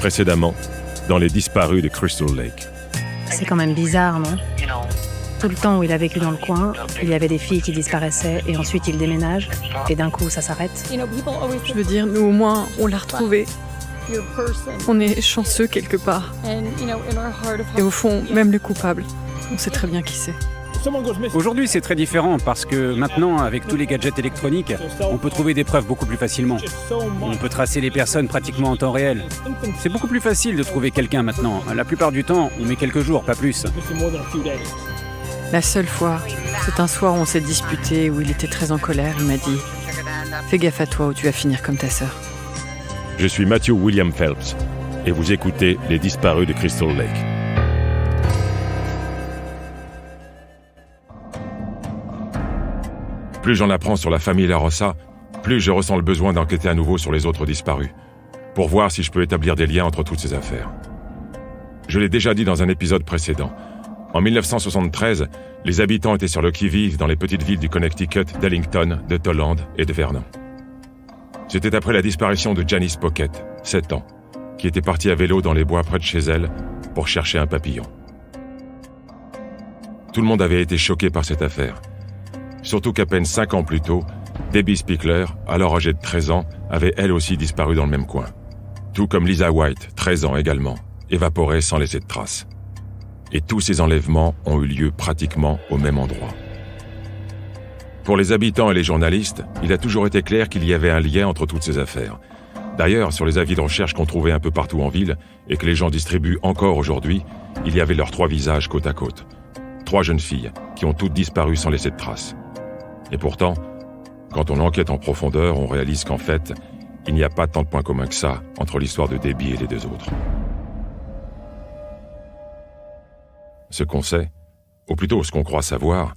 Précédemment, dans les disparus de Crystal Lake. C'est quand même bizarre, non ? Tout le temps où il a vécu dans le coin, il y avait des filles qui disparaissaient et ensuite il déménage et d'un coup ça s'arrête. Je veux dire, nous au moins, on l'a retrouvé. On est chanceux quelque part. Et au fond, même le coupable, on sait très bien qui c'est. Aujourd'hui, c'est très différent parce que maintenant, avec tous les gadgets électroniques, on peut trouver des preuves beaucoup plus facilement. On peut tracer les personnes pratiquement en temps réel. C'est beaucoup plus facile de trouver quelqu'un maintenant. La plupart du temps, on met quelques jours, pas plus. La seule fois, c'est un soir où on s'est disputé, où il était très en colère. Il m'a dit « Fais gaffe à toi ou tu vas finir comme ta sœur. » Je suis Matthew William Phelps et vous écoutez Les Disparus de Crystal Lake. Plus j'en apprends sur la famille La Rosa, plus je ressens le besoin d'enquêter à nouveau sur les autres disparus, pour voir si je peux établir des liens entre toutes ces affaires. Je l'ai déjà dit dans un épisode précédent. En 1973, les habitants étaient sur le qui-vive dans les petites villes du Connecticut, d'Ellington, de Toland et de Vernon. C'était après la disparition de Janice Pocket, 7 ans, qui était partie à vélo dans les bois près de chez elle pour chercher un papillon. Tout le monde avait été choqué par cette affaire. Surtout qu'à peine 5 ans plus tôt, Debbie Spickler, alors âgée de 13 ans, avait elle aussi disparu dans le même coin. Tout comme Lisa White, 13 ans également, évaporée sans laisser de traces. Et tous ces enlèvements ont eu lieu pratiquement au même endroit. Pour les habitants et les journalistes, il a toujours été clair qu'il y avait un lien entre toutes ces affaires. D'ailleurs, sur les avis de recherche qu'on trouvait un peu partout en ville, et que les gens distribuent encore aujourd'hui, il y avait leurs 3 visages côte à côte. 3 jeunes filles, qui ont toutes disparu sans laisser de traces. Et pourtant, quand on enquête en profondeur, on réalise qu'en fait, il n'y a pas tant de points communs que ça entre l'histoire de Debbie et les 2 autres. Ce qu'on sait, ou plutôt ce qu'on croit savoir,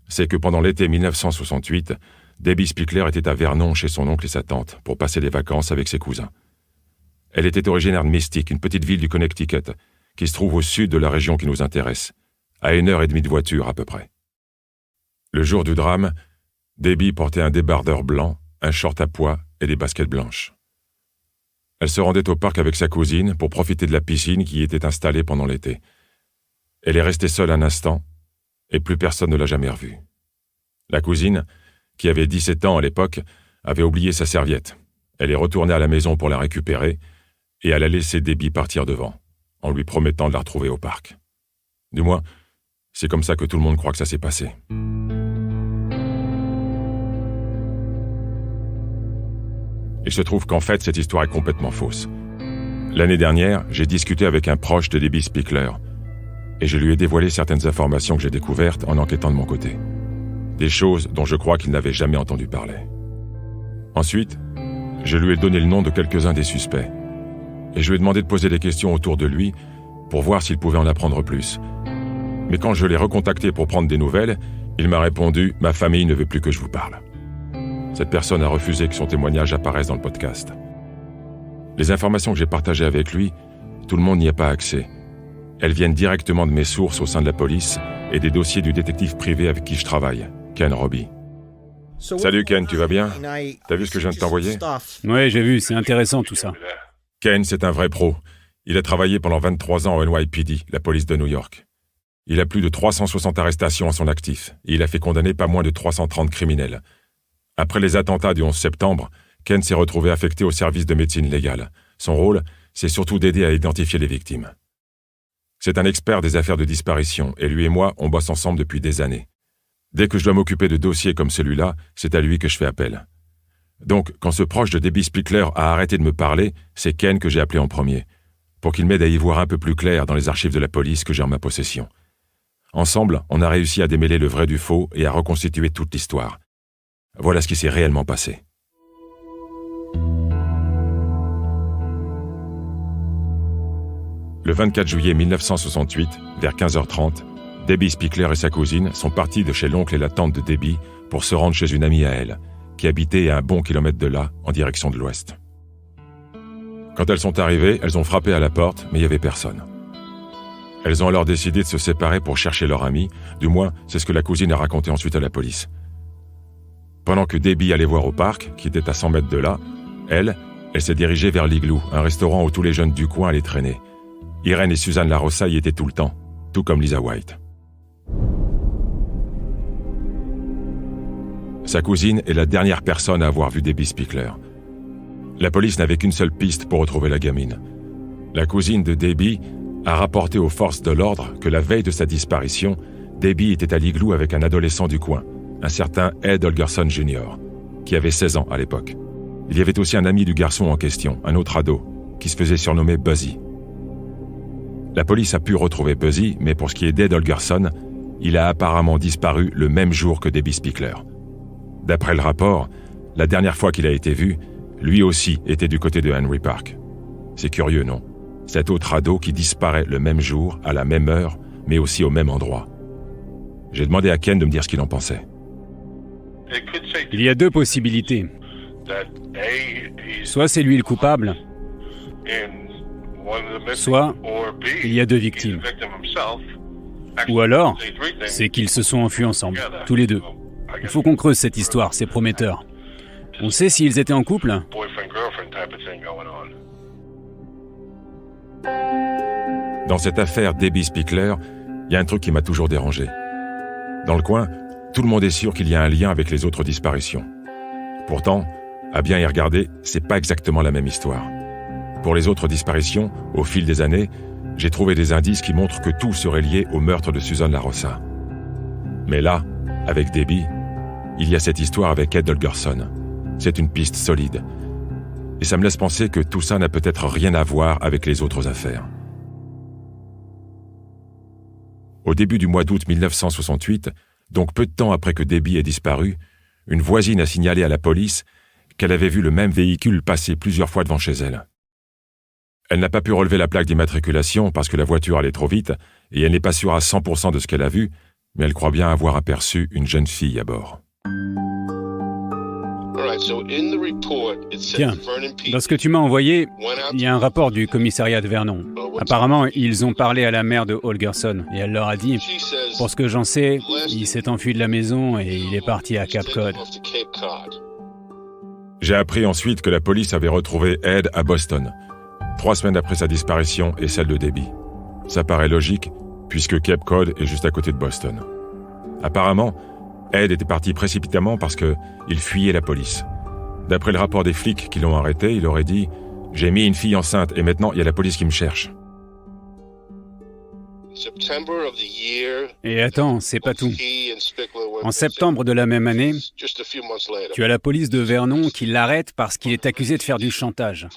c'est que pendant l'été 1968, Debbie Spickler était à Vernon chez son oncle et sa tante pour passer les vacances avec ses cousins. Elle était originaire de Mystic, une petite ville du Connecticut, qui se trouve au sud de la région qui nous intéresse, à 1h30 de voiture à peu près. Le jour du drame, Debbie portait un débardeur blanc, un short à pois et des baskets blanches. Elle se rendait au parc avec sa cousine pour profiter de la piscine qui y était installée pendant l'été. Elle est restée seule un instant, et plus personne ne l'a jamais revue. La cousine, qui avait 17 ans à l'époque, avait oublié sa serviette. Elle est retournée à la maison pour la récupérer, et elle a laissé Debbie partir devant, en lui promettant de la retrouver au parc. Du moins, c'est comme ça que tout le monde croit que ça s'est passé. Il se trouve qu'en fait, cette histoire est complètement fausse. L'année dernière, j'ai discuté avec un proche de Debbie Spickler, et je lui ai dévoilé certaines informations que j'ai découvertes en enquêtant de mon côté. Des choses dont je crois qu'il n'avait jamais entendu parler. Ensuite, je lui ai donné le nom de quelques-uns des suspects, et je lui ai demandé de poser des questions autour de lui pour voir s'il pouvait en apprendre plus. Mais quand je l'ai recontacté pour prendre des nouvelles, il m'a répondu « Ma famille ne veut plus que je vous parle ». Cette personne a refusé que son témoignage apparaisse dans le podcast. Les informations que j'ai partagées avec lui, tout le monde n'y a pas accès. Elles viennent directement de mes sources au sein de la police et des dossiers du détective privé avec qui je travaille, Ken Robbie. Salut Ken, tu vas bien? T'as vu ce que je viens de t'envoyer? Oui, j'ai vu, c'est intéressant tout ça. Ken, c'est un vrai pro. Il a travaillé pendant 23 ans au NYPD, la police de New York. Il a plus de 360 arrestations à son actif et il a fait condamner pas moins de 330 criminels. Après les attentats du 11 septembre, Ken s'est retrouvé affecté au service de médecine légale. Son rôle, c'est surtout d'aider à identifier les victimes. C'est un expert des affaires de disparition et lui et moi, on bosse ensemble depuis des années. Dès que je dois m'occuper de dossiers comme celui-là, c'est à lui que je fais appel. Donc, quand ce proche de Debbie Spickler a arrêté de me parler, c'est Ken que j'ai appelé en premier, pour qu'il m'aide à y voir un peu plus clair dans les archives de la police que j'ai en ma possession. Ensemble, on a réussi à démêler le vrai du faux et à reconstituer toute l'histoire. Voilà ce qui s'est réellement passé. Le 24 juillet 1968, vers 15h30, Debbie Spickler et sa cousine sont partis de chez l'oncle et la tante de Debbie pour se rendre chez une amie à elle, qui habitait à un bon kilomètre de là, en direction de l'ouest. Quand elles sont arrivées, elles ont frappé à la porte, mais il n'y avait personne. Elles ont alors décidé de se séparer pour chercher leur amie, du moins, c'est ce que la cousine a raconté ensuite à la police. Pendant que Debbie allait voir au parc, qui était à 100 mètres de là, elle Elle s'est dirigée vers l'Igloo, un restaurant où tous les jeunes du coin allaient traîner. Irene et Suzanne LaRosa y étaient tout le temps, tout comme Lisa White. Sa cousine est la dernière personne à avoir vu Debbie Spickler. La police n'avait qu'une seule piste pour retrouver la gamine. La cousine de Debbie a rapporté aux forces de l'ordre que la veille de sa disparition, Debbie était à l'Igloo avec un adolescent du coin, un certain Ed Holgerson Jr., qui avait 16 ans à l'époque. Il y avait aussi un ami du garçon en question, un autre ado, qui se faisait surnommer Buzzy. La police a pu retrouver Buzzy, mais pour ce qui est d'Ed Holgerson, il a apparemment disparu le même jour que Debbie Spickler. D'après le rapport, la dernière fois qu'il a été vu, lui aussi était du côté de Henry Park. C'est curieux, non? Cet autre ado qui disparaît le même jour, à la même heure, mais aussi au même endroit. J'ai demandé à Ken de me dire ce qu'il en pensait. Il y a deux possibilités. Soit c'est lui le coupable, soit il y a deux victimes. Ou alors, c'est qu'ils se sont enfuis ensemble, tous les deux. Il faut qu'on creuse cette histoire, c'est prometteur. On sait s'ils étaient en couple? Dans cette affaire Debbie Spickler, il y a un truc qui m'a toujours dérangé. Dans le coin, tout le monde est sûr qu'il y a un lien avec les autres disparitions. Pourtant, à bien y regarder, c'est pas exactement la même histoire. Pour les autres disparitions, au fil des années, j'ai trouvé des indices qui montrent que tout serait lié au meurtre de Suzanne LaRosa. Mais là, avec Debbie, il y a cette histoire avec Ed Holgerson. C'est une piste solide. Et ça me laisse penser que tout ça n'a peut-être rien à voir avec les autres affaires. Au début du mois d'août 1968, donc peu de temps après que Debbie ait disparu, une voisine a signalé à la police qu'elle avait vu le même véhicule passer plusieurs fois devant chez elle. Elle n'a pas pu relever la plaque d'immatriculation parce que la voiture allait trop vite et elle n'est pas sûre à 100% de ce qu'elle a vu, mais elle croit bien avoir aperçu une jeune fille à bord. Tiens, dans ce que tu m'as envoyé, il y a un rapport du commissariat de Vernon. Apparemment, ils ont parlé à la mère de Holgerson et elle leur a dit « Pour ce que j'en sais, il s'est enfui de la maison et il est parti à Cape Cod. » J'ai appris ensuite que la police avait retrouvé Ed à Boston, 3 semaines après sa disparition et celle de Debbie. Ça paraît logique, puisque Cape Cod est juste à côté de Boston. Apparemment, Ed était parti précipitamment parce qu'il fuyait la police. D'après le rapport des flics qui l'ont arrêté, il aurait dit « J'ai mis une fille enceinte et maintenant il y a la police qui me cherche. » Et attends, c'est pas tout. En septembre de la même année, tu as la police de Vernon qui l'arrête parce qu'il est accusé de faire du chantage.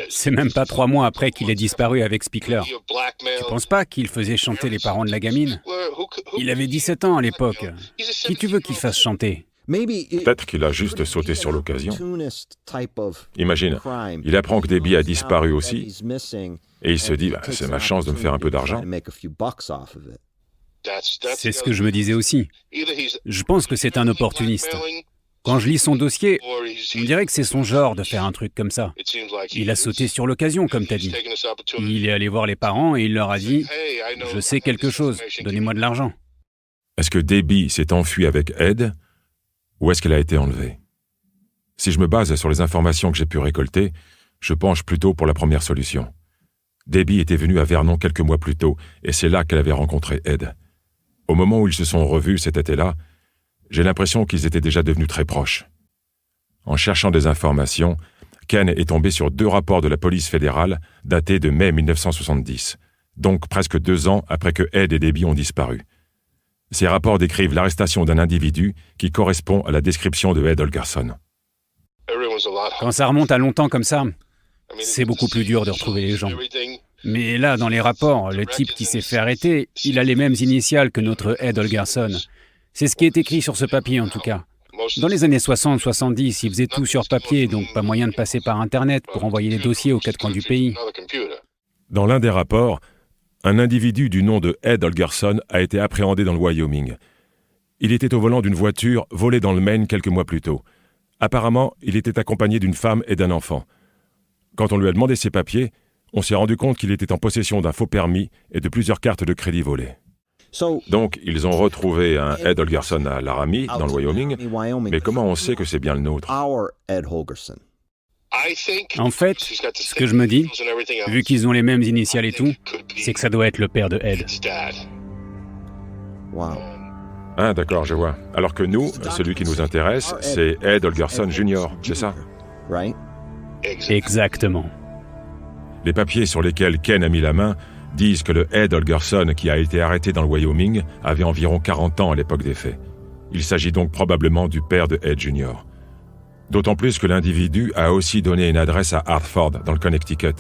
C'est même pas 3 mois après qu'il ait disparu avec Spickler. Tu penses pas qu'il faisait chanter les parents de la gamine? Il avait 17 ans à l'époque. Qui tu veux qu'il fasse chanter? Peut-être qu'il a juste sauté sur l'occasion. Imagine, il apprend que Debbie a disparu aussi, et il se dit « c'est ma chance de me faire un peu d'argent ». C'est ce que je me disais aussi. Je pense que c'est un opportuniste. Quand je lis son dossier, on dirait que c'est son genre de faire un truc comme ça. Il a sauté sur l'occasion, comme t'as dit. Il est allé voir les parents et il leur a dit « Je sais quelque chose, donnez-moi de l'argent ». Est-ce que Debbie s'est enfuie avec Ed ou est-ce qu'elle a été enlevée? Si je me base sur les informations que j'ai pu récolter, je penche plutôt pour la première solution. Debbie était venue à Vernon quelques mois plus tôt et c'est là qu'elle avait rencontré Ed. Au moment où ils se sont revus cet été-là, j'ai l'impression qu'ils étaient déjà devenus très proches. En cherchant des informations, Ken est tombé sur 2 rapports de la police fédérale datés de mai 1970, donc presque 2 ans après que Ed et Debbie ont disparu. Ces rapports décrivent l'arrestation d'un individu qui correspond à la description de Ed Holgerson. Quand ça remonte à longtemps comme ça, c'est beaucoup plus dur de retrouver les gens. Mais là, dans les rapports, le type qui s'est fait arrêter, il a les mêmes initiales que notre Ed Holgerson. C'est ce qui est écrit sur ce papier en tout cas. Dans les années 60-70, ils faisaient tout sur papier, donc pas moyen de passer par Internet pour envoyer les dossiers aux 4 coins du pays. Dans l'un des rapports, un individu du nom de Ed Holgerson a été appréhendé dans le Wyoming. Il était au volant d'une voiture volée dans le Maine quelques mois plus tôt. Apparemment, il était accompagné d'une femme et d'un enfant. Quand on lui a demandé ses papiers, on s'est rendu compte qu'il était en possession d'un faux permis et de plusieurs cartes de crédit volées. Donc, ils ont retrouvé un Ed Holgerson à Laramie, dans le Wyoming, mais comment on sait que c'est bien le nôtre? En fait, ce que je me dis, vu qu'ils ont les mêmes initiales et tout, c'est que ça doit être le père de Ed. Ah, d'accord, je vois. Alors que nous, celui qui nous intéresse, c'est Ed Holgerson Jr., c'est ça? Exactement. Les papiers sur lesquels Ken a mis la main disent que le Ed Holgerson qui a été arrêté dans le Wyoming avait environ 40 ans à l'époque des faits. Il s'agit donc probablement du père de Ed Jr. D'autant plus que l'individu a aussi donné une adresse à Hartford, dans le Connecticut,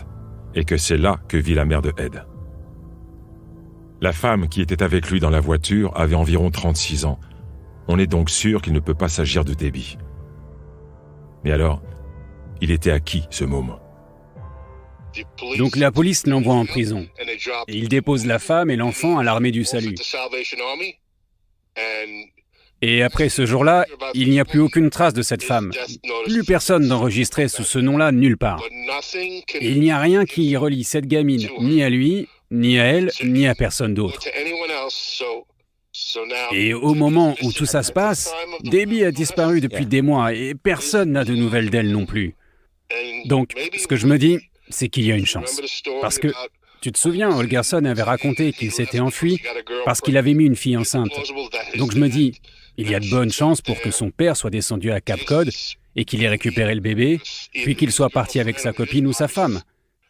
et que c'est là que vit la mère de Ed. La femme qui était avec lui dans la voiture avait environ 36 ans. On est donc sûr qu'il ne peut pas s'agir de Debbie. Mais alors, il était à qui, ce môme? Donc la police l'envoie en prison. Et il dépose la femme et l'enfant à l'armée du salut. Et après ce jour-là, il n'y a plus aucune trace de cette femme. Plus personne d'enregistré sous ce nom-là nulle part. Et il n'y a rien qui relie cette gamine, ni à lui, ni à elle, ni à personne d'autre. Et au moment où tout ça se passe, Debbie a disparu depuis des mois et personne n'a de nouvelles d'elle non plus. Donc, ce que je me dis, c'est qu'il y a une chance. Parce que, tu te souviens, Holgerson avait raconté qu'il s'était enfui parce qu'il avait mis une fille enceinte. Donc je me dis, il y a de bonnes chances pour que son père soit descendu à Cape Cod et qu'il ait récupéré le bébé, puis qu'il soit parti avec sa copine ou sa femme.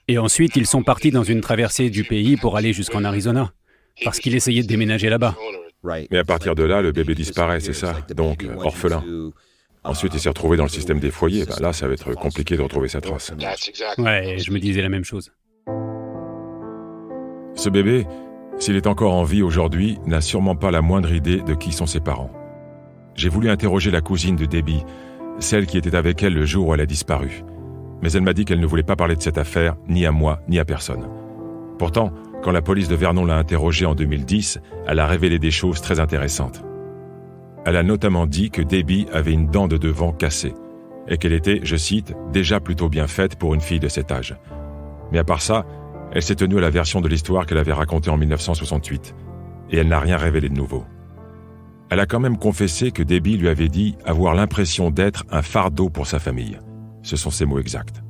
Et ensuite, ils sont partis dans une traversée du pays pour aller jusqu'en Arizona, parce qu'il essayait de déménager là-bas. Mais à partir de là, le bébé disparaît, c'est ça? Donc, orphelin. Ensuite, il s'est retrouvé dans le système des foyers. Là, ça va être compliqué de retrouver sa trace. Ouais, je me disais la même chose. Ce bébé, s'il est encore en vie aujourd'hui, n'a sûrement pas la moindre idée de qui sont ses parents. J'ai voulu interroger la cousine de Debbie, celle qui était avec elle le jour où elle a disparu. Mais elle m'a dit qu'elle ne voulait pas parler de cette affaire, ni à moi, ni à personne. Pourtant, quand la police de Vernon l'a interrogée en 2010, elle a révélé des choses très intéressantes. Elle a notamment dit que Debbie avait une dent de devant cassée, et qu'elle était, je cite, « déjà plutôt bien faite pour une fille de cet âge ». Mais à part ça, elle s'est tenue à la version de l'histoire qu'elle avait racontée en 1968, et elle n'a rien révélé de nouveau. Elle a quand même confessé que Debbie lui avait dit avoir l'impression d'être un fardeau pour sa famille. Ce sont ses mots exacts.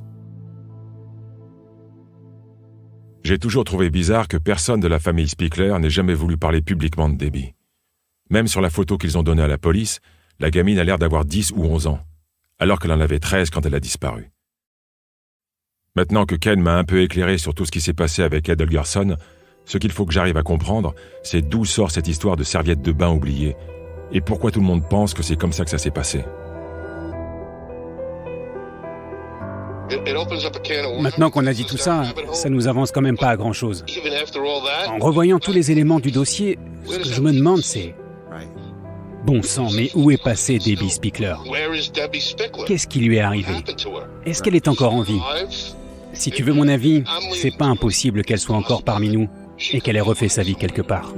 J'ai toujours trouvé bizarre que personne de la famille Spickler n'ait jamais voulu parler publiquement de Debbie. Même sur la photo qu'ils ont donnée à la police, la gamine a l'air d'avoir 10 ou 11 ans, alors qu'elle en avait 13 quand elle a disparu. Maintenant que Ken m'a un peu éclairé sur tout ce qui s'est passé avec Ed Holgerson, ce qu'il faut que j'arrive à comprendre, c'est d'où sort cette histoire de serviette de bain oubliée, et pourquoi tout le monde pense que c'est comme ça que ça s'est passé. Maintenant qu'on a dit tout ça, ça nous avance quand même pas à grand-chose. En revoyant tous les éléments du dossier, ce que je me demande, c'est... Bon sang, mais où est passée Debbie Spickler? Qu'est-ce qui lui est arrivé? Est-ce qu'elle est encore en vie? Si tu veux mon avis, c'est pas impossible qu'elle soit encore parmi nous et qu'elle ait refait sa vie quelque part.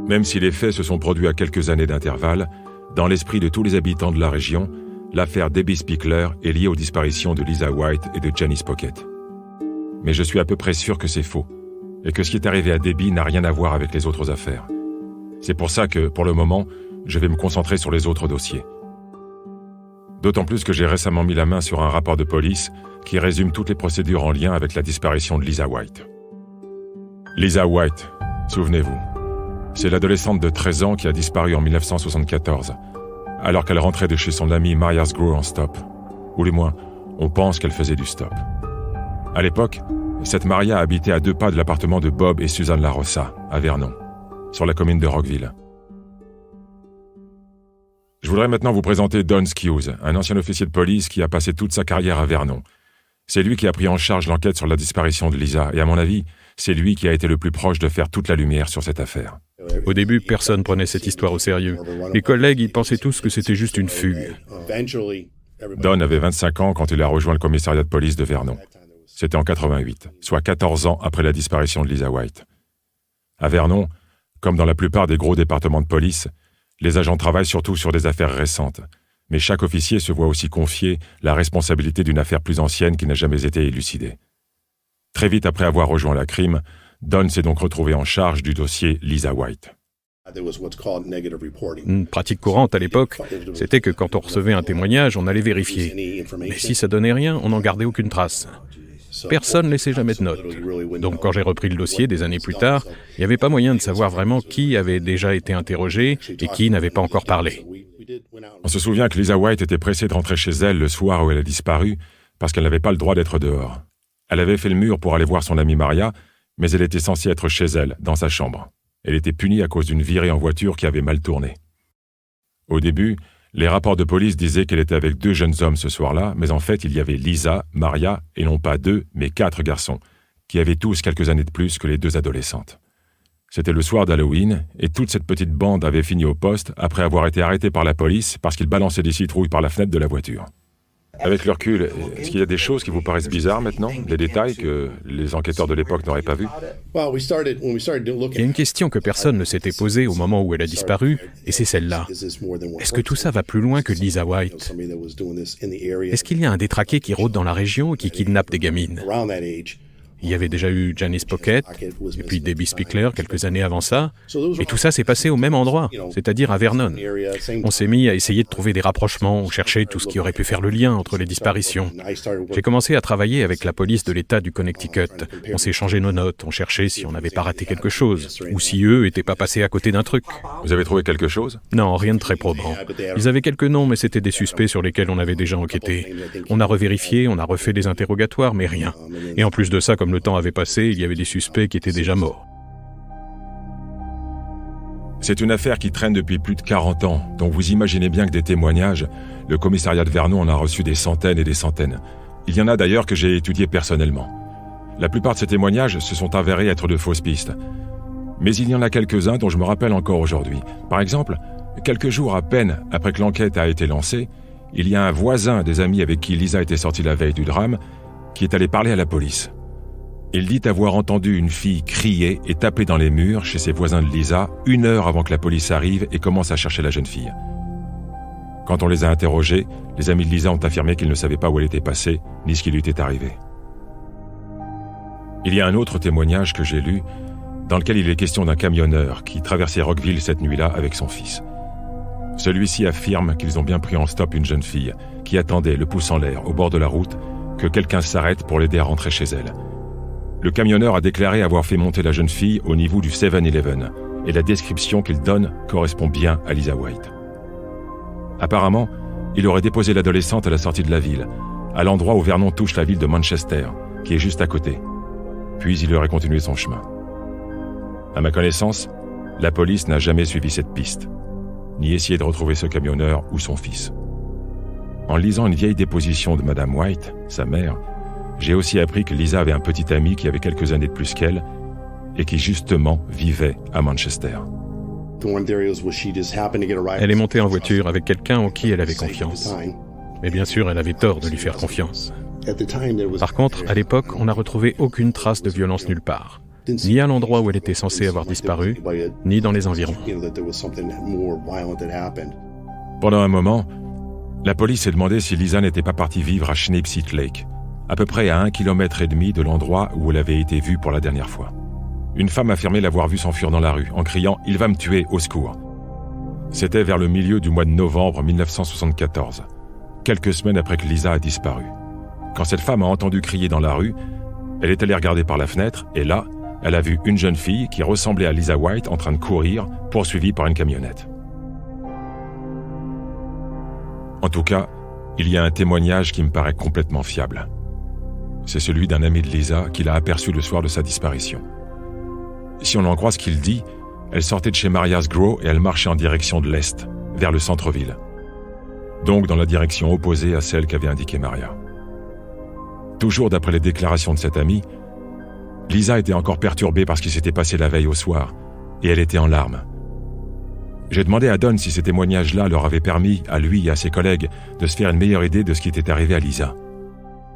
Même si les faits se sont produits à quelques années d'intervalle, dans l'esprit de tous les habitants de la région, l'affaire Debbie Spickler est liée aux disparitions de Lisa White et de Janice Pocket. Mais je suis à peu près sûr que c'est faux, et que ce qui est arrivé à Debbie n'a rien à voir avec les autres affaires. C'est pour ça que, pour le moment, je vais me concentrer sur les autres dossiers. D'autant plus que j'ai récemment mis la main sur un rapport de police qui résume toutes les procédures en lien avec la disparition de Lisa White. Lisa White, souvenez-vous, c'est l'adolescente de 13 ans qui a disparu en 1974, alors qu'elle rentrait de chez son amie Maria's Grow en stop. Ou du moins, on pense qu'elle faisait du stop. À l'époque, cette Maria habitait à 2 pas de l'appartement de Bob et Suzanne La Rossa, à Vernon, sur la commune de Rockville. Je voudrais maintenant vous présenter Don Skewes, un ancien officier de police qui a passé toute sa carrière à Vernon. C'est lui qui a pris en charge l'enquête sur la disparition de Lisa, et à mon avis, c'est lui qui a été le plus proche de faire toute la lumière sur cette affaire. Au début, personne prenait cette histoire au sérieux. Les collègues, ils pensaient tous que c'était juste une fugue. Don avait 25 ans quand il a rejoint le commissariat de police de Vernon. C'était en 88, soit 14 ans après la disparition de Lisa White. À Vernon, comme dans la plupart des gros départements de police, les agents travaillent surtout sur des affaires récentes. Mais chaque officier se voit aussi confier la responsabilité d'une affaire plus ancienne qui n'a jamais été élucidée. Très vite après avoir rejoint la crime, Don s'est donc retrouvé en charge du dossier Lisa White. Une pratique courante à l'époque, c'était que quand on recevait un témoignage, on allait vérifier. Mais si ça donnait rien, on n'en gardait aucune trace. Personne ne laissait jamais de notes. Donc quand j'ai repris le dossier des années plus tard, il n'y avait pas moyen de savoir vraiment qui avait déjà été interrogé et qui n'avait pas encore parlé. On se souvient que Lisa White était pressée de rentrer chez elle le soir où elle a disparu parce qu'elle n'avait pas le droit d'être dehors. Elle avait fait le mur pour aller voir son amie Maria, mais elle était censée être chez elle, dans sa chambre. Elle était punie à cause d'une virée en voiture qui avait mal tourné. Au début, les rapports de police disaient qu'elle était avec 2 jeunes hommes ce soir-là, mais en fait, il y avait Lisa, Maria, et non pas 2, mais 4 garçons, qui avaient tous quelques années de plus que les 2 adolescentes. C'était le soir d'Halloween, et toute cette petite bande avait fini au poste après avoir été arrêtés par la police parce qu'ils balançaient des citrouilles par la fenêtre de la voiture. Avec le recul, est-ce qu'il y a des choses qui vous paraissent bizarres maintenant? Des détails que les enquêteurs de l'époque n'auraient pas vus? Il y a une question que personne ne s'était posée au moment où elle a disparu, et c'est celle-là. Est-ce que tout ça va plus loin que Lisa White? Est-ce qu'il y a un détraqué qui rôde dans la région et qui kidnappe des gamines? Il y avait déjà eu Janice Pocket, et puis Debbie Spickler quelques années avant ça, et tout ça s'est passé au même endroit, c'est-à-dire à Vernon. On s'est mis à essayer de trouver des rapprochements, on cherchait tout ce qui aurait pu faire le lien entre les disparitions. J'ai commencé à travailler avec la police de l'État du Connecticut. On s'est échangé nos notes, on cherchait si on n'avait pas raté quelque chose, ou si eux n'étaient pas passés à côté d'un truc. Vous avez trouvé quelque chose? Non, rien de très probant. Ils avaient quelques noms, mais c'était des suspects sur lesquels on avait déjà enquêté. On a revérifié, on a refait des interrogatoires, mais rien. Et en plus de ça, comme le temps avait passé, il y avait des suspects qui étaient déjà morts. C'est une affaire qui traîne depuis plus de 40 ans, donc vous imaginez bien que des témoignages, le commissariat de Vernon en a reçu des centaines et des centaines. Il y en a d'ailleurs que j'ai étudiés personnellement. La plupart de ces témoignages se sont avérés être de fausses pistes. Mais il y en a quelques-uns dont je me rappelle encore aujourd'hui. Par exemple, quelques jours à peine après que l'enquête a été lancée, il y a un voisin des amis avec qui Lisa était sortie la veille du drame qui est allé parler à la police. Il dit avoir entendu une fille crier et taper dans les murs chez ses voisins de Lisa 1 heure avant que la police arrive et commence à chercher la jeune fille. Quand on les a interrogés, les amis de Lisa ont affirmé qu'ils ne savaient pas où elle était passée, ni ce qui lui était arrivé. Il y a un autre témoignage que j'ai lu, dans lequel il est question d'un camionneur qui traversait Rockville cette nuit-là avec son fils. Celui-ci affirme qu'ils ont bien pris en stop une jeune fille qui attendait, le pouce en l'air, au bord de la route, que quelqu'un s'arrête pour l'aider à rentrer chez elle. Le camionneur a déclaré avoir fait monter la jeune fille au niveau du 7-Eleven, et la description qu'il donne correspond bien à Lisa White. Apparemment, il aurait déposé l'adolescente à la sortie de la ville, à l'endroit où Vernon touche la ville de Manchester, qui est juste à côté. Puis il aurait continué son chemin. À ma connaissance, la police n'a jamais suivi cette piste, ni essayé de retrouver ce camionneur ou son fils. En lisant une vieille déposition de Madame White, sa mère, j'ai aussi appris que Lisa avait un petit ami qui avait quelques années de plus qu'elle et qui justement vivait à Manchester. Elle est montée en voiture avec quelqu'un en qui elle avait confiance. Mais bien sûr, elle avait tort de lui faire confiance. Par contre, à l'époque, on n'a retrouvé aucune trace de violence nulle part, ni à l'endroit où elle était censée avoir disparu, ni dans les environs. Pendant un moment, la police s'est demandé si Lisa n'était pas partie vivre à Schneepsite Lake, à peu près à 1,5 km de l'endroit où elle avait été vue pour la dernière fois. Une femme affirmait l'avoir vue s'enfuir dans la rue, en criant « Il va me tuer, au secours !» C'était vers le milieu du mois de novembre 1974, quelques semaines après que Lisa a disparu. Quand cette femme a entendu crier dans la rue, elle est allée regarder par la fenêtre, et là, elle a vu une jeune fille qui ressemblait à Lisa White en train de courir, poursuivie par une camionnette. En tout cas, il y a un témoignage qui me paraît complètement fiable. C'est celui d'un ami de Lisa qui l'a aperçue le soir de sa disparition. Si on en croit ce qu'il dit, elle sortait de chez Maria's Grow et elle marchait en direction de l'est, vers le centre-ville. Donc dans la direction opposée à celle qu'avait indiquée Maria. Toujours d'après les déclarations de cet ami, Lisa était encore perturbée par ce qui s'était passé la veille au soir, et elle était en larmes. J'ai demandé à Don si ces témoignages-là leur avaient permis, à lui et à ses collègues, de se faire une meilleure idée de ce qui était arrivé à Lisa.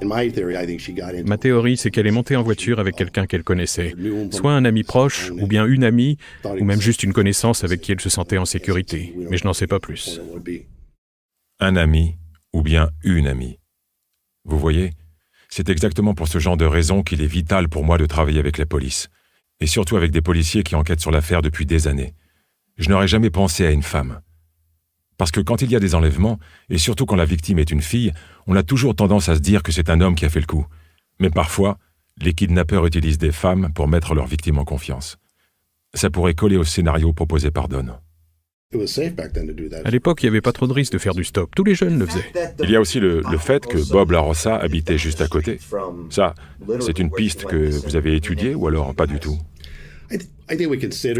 Ma théorie, c'est qu'elle est montée en voiture avec quelqu'un qu'elle connaissait, soit un ami proche, ou bien une amie, ou même juste une connaissance avec qui elle se sentait en sécurité, mais je n'en sais pas plus. Un ami ou bien une amie. Vous voyez, c'est exactement pour ce genre de raison qu'il est vital pour moi de travailler avec la police, et surtout avec des policiers qui enquêtent sur l'affaire depuis des années. Je n'aurais jamais pensé à une femme. Parce que quand il y a des enlèvements, et surtout quand la victime est une fille, on a toujours tendance à se dire que c'est un homme qui a fait le coup. Mais parfois, les kidnappeurs utilisent des femmes pour mettre leur victime en confiance. Ça pourrait coller au scénario proposé par Don. À l'époque, il n'y avait pas trop de risque de faire du stop. Tous les jeunes le faisaient. Il y a aussi le fait que Bob LaRossa habitait juste à côté. Ça, c'est une piste que vous avez étudiée ou alors pas du tout?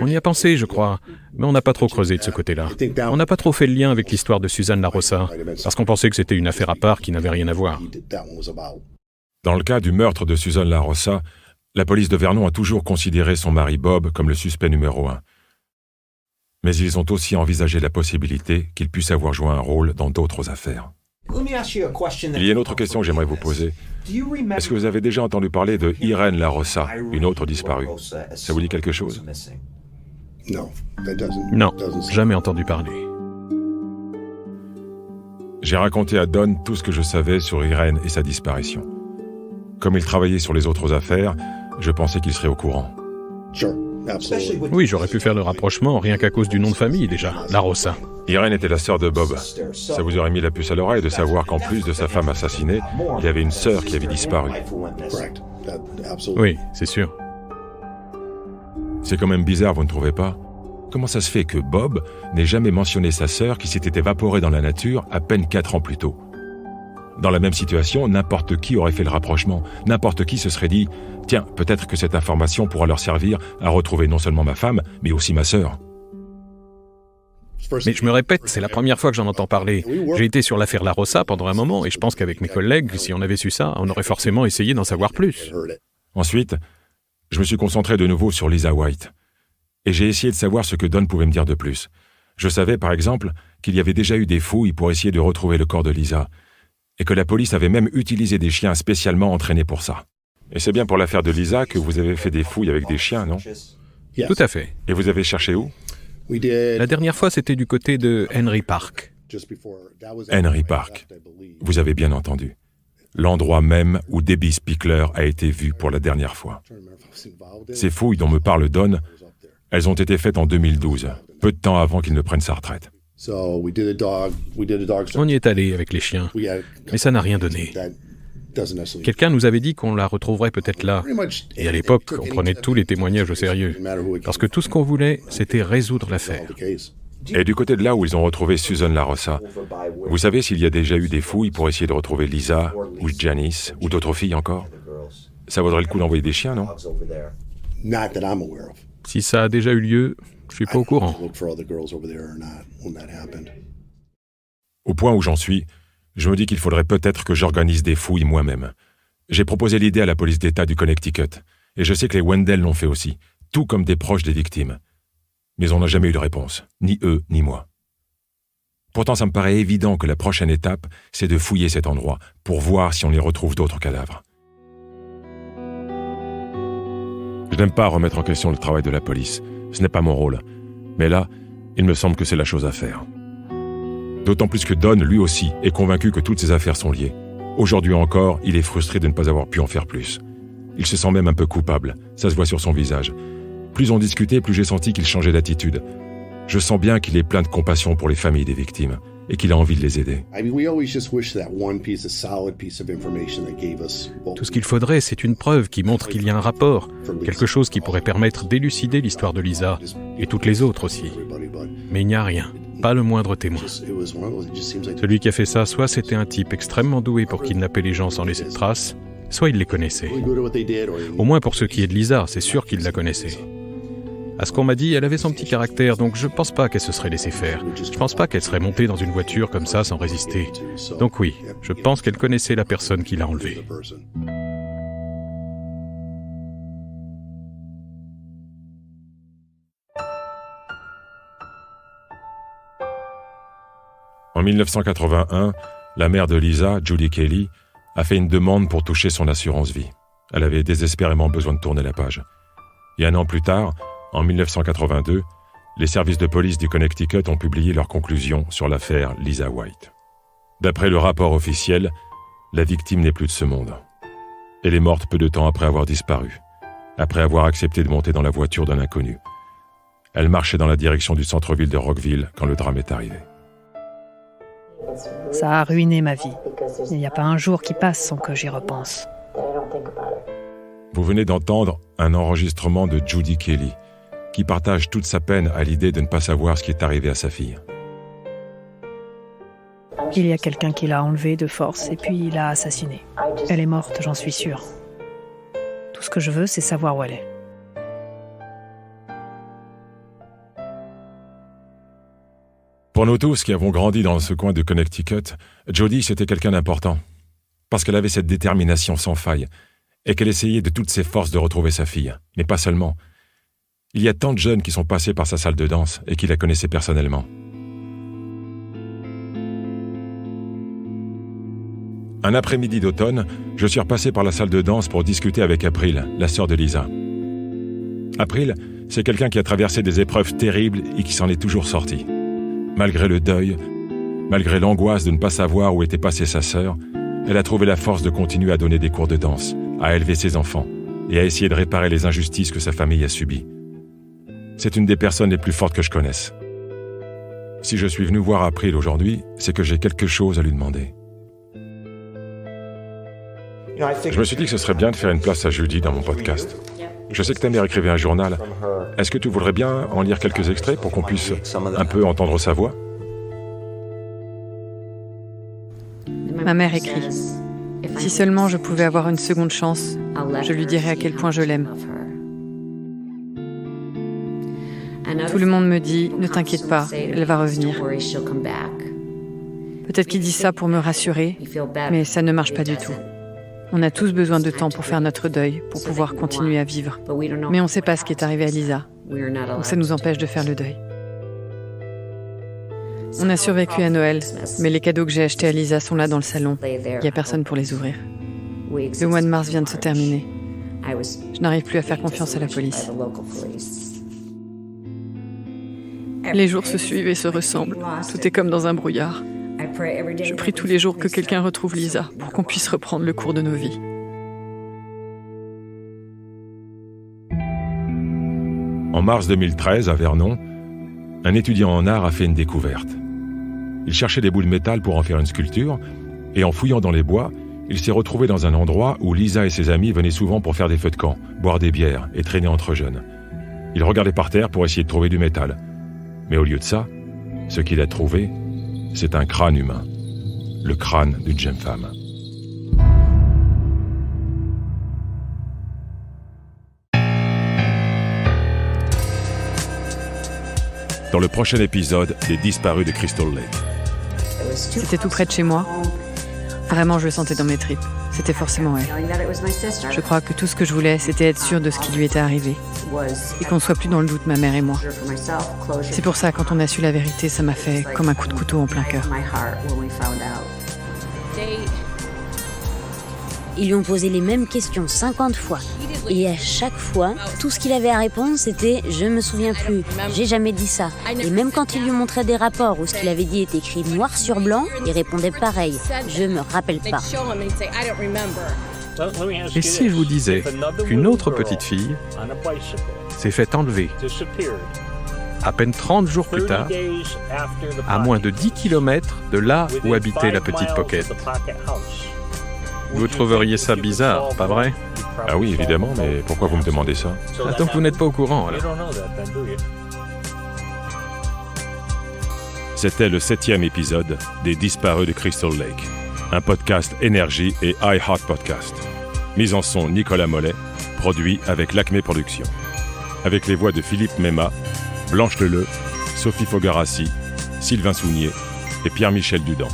On y a pensé, je crois, mais on n'a pas trop creusé de ce côté-là. On n'a pas trop fait le lien avec l'histoire de Susan LaRossa, parce qu'on pensait que c'était une affaire à part qui n'avait rien à voir. Dans le cas du meurtre de Susan LaRossa, la police de Vernon a toujours considéré son mari Bob comme le suspect numéro 1. Mais ils ont aussi envisagé la possibilité qu'il puisse avoir joué un rôle dans d'autres affaires. Il y a une autre question que j'aimerais vous poser. Est-ce que vous avez déjà entendu parler de Irene LaRossa, une autre disparue? Ça vous dit quelque chose? Non, jamais entendu parler. J'ai raconté à Don tout ce que je savais sur Irene et sa disparition. Comme il travaillait sur les autres affaires, je pensais qu'il serait au courant. Oui, j'aurais pu faire le rapprochement rien qu'à cause du nom de famille déjà, LaRossa. Irene était la sœur de Bob. Ça vous aurait mis la puce à l'oreille de savoir qu'en plus de sa femme assassinée, il y avait une sœur qui avait disparu. Oui, c'est sûr. C'est quand même bizarre, vous ne trouvez pas? Comment ça se fait que Bob n'ait jamais mentionné sa sœur qui s'était évaporée dans la nature à peine 4 ans plus tôt? Dans la même situation, n'importe qui aurait fait le rapprochement. N'importe qui se serait dit « Tiens, peut-être que cette information pourra leur servir à retrouver non seulement ma femme, mais aussi ma sœur. » Mais je me répète, c'est la première fois que j'en entends parler. J'ai été sur l'affaire LaRossa pendant un moment, et je pense qu'avec mes collègues, si on avait su ça, on aurait forcément essayé d'en savoir plus. Ensuite, je me suis concentré de nouveau sur Lisa White. Et j'ai essayé de savoir ce que Don pouvait me dire de plus. Je savais, par exemple, qu'il y avait déjà eu des fouilles pour essayer de retrouver le corps de Lisa, et que la police avait même utilisé des chiens spécialement entraînés pour ça. Et c'est bien pour l'affaire de Lisa que vous avez fait des fouilles avec des chiens, non? Tout à fait. Et vous avez cherché où? La dernière fois, c'était du côté de Henry Park. Henry Park. Vous avez bien entendu. L'endroit même où Debbie Spickler a été vue pour la dernière fois. Ces fouilles dont me parle Don, elles ont été faites en 2012, peu de temps avant qu'il ne prenne sa retraite. On y est allé avec les chiens, mais ça n'a rien donné. Quelqu'un nous avait dit qu'on la retrouverait peut-être là. Et à l'époque, on prenait tous les témoignages au sérieux. Parce que tout ce qu'on voulait, c'était résoudre l'affaire. Et du côté de là où ils ont retrouvé Susan LaRossa, vous savez s'il y a déjà eu des fouilles pour essayer de retrouver Lisa, ou Janice, ou d'autres filles encore? Ça vaudrait le coup d'envoyer des chiens, non? Si ça a déjà eu lieu, je suis pas au courant. Au point où j'en suis, je me dis qu'il faudrait peut-être que j'organise des fouilles moi-même. J'ai proposé l'idée à la police d'État du Connecticut, et je sais que les Wendell l'ont fait aussi, tout comme des proches des victimes. Mais on n'a jamais eu de réponse, ni eux, ni moi. Pourtant, ça me paraît évident que la prochaine étape, c'est de fouiller cet endroit, pour voir si on y retrouve d'autres cadavres. Je n'aime pas remettre en question le travail de la police, ce n'est pas mon rôle. Mais là, il me semble que c'est la chose à faire. D'autant plus que Don, lui aussi, est convaincu que toutes ces affaires sont liées. Aujourd'hui encore, il est frustré de ne pas avoir pu en faire plus. Il se sent même un peu coupable, ça se voit sur son visage. Plus on discutait, plus j'ai senti qu'il changeait d'attitude. Je sens bien qu'il est plein de compassion pour les familles des victimes et qu'il a envie de les aider. Tout ce qu'il faudrait, c'est une preuve qui montre qu'il y a un rapport, quelque chose qui pourrait permettre d'élucider l'histoire de Lisa, et toutes les autres aussi. Mais il n'y a rien, pas le moindre témoin. Celui qui a fait ça, soit c'était un type extrêmement doué pour kidnapper les gens sans laisser de traces, soit il les connaissait. Au moins pour ce qui est de Lisa, c'est sûr qu'il la connaissait. À ce qu'on m'a dit, elle avait son petit caractère, donc je pense pas qu'elle se serait laissée faire. Je pense pas qu'elle serait montée dans une voiture comme ça sans résister. Donc oui, je pense qu'elle connaissait la personne qui l'a enlevée. En 1981, la mère de Lisa, Julie Kelly, a fait une demande pour toucher son assurance vie. Elle avait désespérément besoin de tourner la page. Et un an plus tard, en 1982, les services de police du Connecticut ont publié leurs conclusions sur l'affaire Lisa White. D'après le rapport officiel, la victime n'est plus de ce monde. Elle est morte peu de temps après avoir disparu, après avoir accepté de monter dans la voiture d'un inconnu. Elle marchait dans la direction du centre-ville de Rockville quand le drame est arrivé. Ça a ruiné ma vie. Il n'y a pas un jour qui passe sans que j'y repense. Vous venez d'entendre un enregistrement de Judy Kelly, qui partage toute sa peine à l'idée de ne pas savoir ce qui est arrivé à sa fille. Il y a quelqu'un qui l'a enlevée de force et puis l'a assassinée. Elle est morte, j'en suis sûre. Tout ce que je veux, c'est savoir où elle est. Pour nous tous qui avons grandi dans ce coin de Connecticut, Jody, c'était quelqu'un d'important. Parce qu'elle avait cette détermination sans faille et qu'elle essayait de toutes ses forces de retrouver sa fille. Mais pas seulement. Il y a tant de jeunes qui sont passés par sa salle de danse et qui la connaissaient personnellement. Un après-midi d'automne, je suis repassé par la salle de danse pour discuter avec April, la sœur de Lisa. April, c'est quelqu'un qui a traversé des épreuves terribles et qui s'en est toujours sorti. Malgré le deuil, malgré l'angoisse de ne pas savoir où était passée sa sœur, elle a trouvé la force de continuer à donner des cours de danse, à élever ses enfants et à essayer de réparer les injustices que sa famille a subies. C'est une des personnes les plus fortes que je connaisse. Si je suis venu voir April aujourd'hui, c'est que j'ai quelque chose à lui demander. Je me suis dit que ce serait bien de faire une place à Judy dans mon podcast. Je sais que ta mère écrivait un journal. Est-ce que tu voudrais bien en lire quelques extraits pour qu'on puisse un peu entendre sa voix? Ma mère écrit « Si seulement je pouvais avoir une seconde chance, je lui dirais à quel point je l'aime. » Tout le monde me dit « Ne t'inquiète pas, elle va revenir. » Peut-être qu'il dit ça pour me rassurer, mais ça ne marche pas du tout. On a tous besoin de temps pour faire notre deuil, pour pouvoir continuer à vivre. Mais on ne sait pas ce qui est arrivé à Lisa, donc ça nous empêche de faire le deuil. On a survécu à Noël, mais les cadeaux que j'ai achetés à Lisa sont là dans le salon. Il n'y a personne pour les ouvrir. Le mois de mars vient de se terminer. Je n'arrive plus à faire confiance à la police. Les jours se suivent et se ressemblent. Tout est comme dans un brouillard. Je prie tous les jours que quelqu'un retrouve Lisa pour qu'on puisse reprendre le cours de nos vies. En mars 2013, à Vernon, un étudiant en art a fait une découverte. Il cherchait des bouts de métal pour en faire une sculpture, et en fouillant dans les bois, il s'est retrouvé dans un endroit où Lisa et ses amis venaient souvent pour faire des feux de camp, boire des bières et traîner entre jeunes. Il regardait par terre pour essayer de trouver du métal. Mais au lieu de ça, ce qu'il a trouvé, c'est un crâne humain. Le crâne d'une jeune femme. Dans le prochain épisode des Disparus de Crystal Lake. C'était tout près de chez moi. Vraiment, je le sentais dans mes tripes. C'était forcément elle. Je crois que tout ce que je voulais, c'était être sûre de ce qui lui était arrivé. Et qu'on ne soit plus dans le doute, ma mère et moi. C'est pour ça, quand on a su la vérité, ça m'a fait comme un coup de couteau en plein cœur. Ils lui ont posé les mêmes questions 50 fois. Et à chaque fois, tout ce qu'il avait à répondre, c'était « je me souviens plus, j'ai jamais dit ça ». Et même quand il lui montrait des rapports où ce qu'il avait dit était écrit noir sur blanc, il répondait pareil « je me rappelle pas ». Et si je vous disais qu'une autre petite fille s'est fait enlever à peine 30 jours plus tard, à moins de 10 km de là où habitait la petite Pocket? Vous trouveriez ça bizarre, pas vrai? Ah oui, évidemment, mais pourquoi vous me demandez ça? Donc vous n'êtes pas au courant, alors. C'était le 7e épisode des Disparus de Crystal Lake, un podcast Énergie et iHeart Podcast. Mise en son Nicolas Mollet, produit avec l'Acme Productions. Avec les voix de Philippe Mema, Blanche Leleu, Sophie Fogarassi, Sylvain Sounier et Pierre-Michel Dudan.